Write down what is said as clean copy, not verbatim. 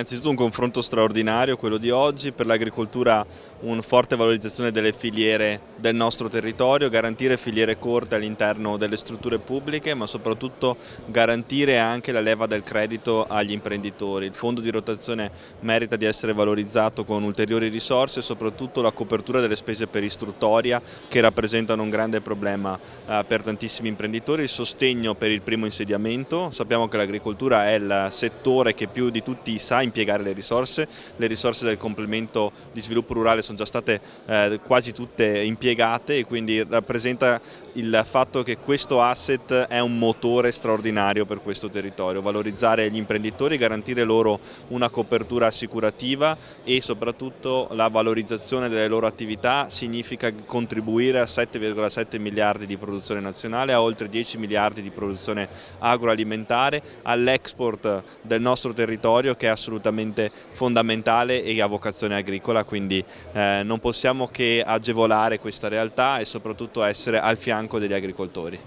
Innanzitutto un confronto straordinario quello di oggi, per l'agricoltura una forte valorizzazione delle filiere del nostro territorio, garantire filiere corte all'interno delle strutture pubbliche, ma soprattutto garantire anche la leva del credito agli imprenditori. Il fondo di rotazione merita di essere valorizzato con ulteriori risorse e soprattutto la copertura delle spese per istruttoria che rappresentano un grande problema per tantissimi imprenditori, il sostegno per il primo insediamento. Sappiamo che l'agricoltura è il settore che più di tutti sa impiegare le risorse del complemento di sviluppo rurale sono già state quasi tutte impiegate e quindi rappresenta il fatto che questo asset è un motore straordinario per questo territorio, valorizzare gli imprenditori, garantire loro una copertura assicurativa e soprattutto la valorizzazione delle loro attività significa contribuire a 7,7 miliardi di produzione nazionale, a oltre 10 miliardi di produzione agroalimentare, all'export del nostro territorio che è assolutamente fondamentale e ha vocazione agricola, quindi non possiamo che agevolare questa realtà e soprattutto essere al fianco degli agricoltori.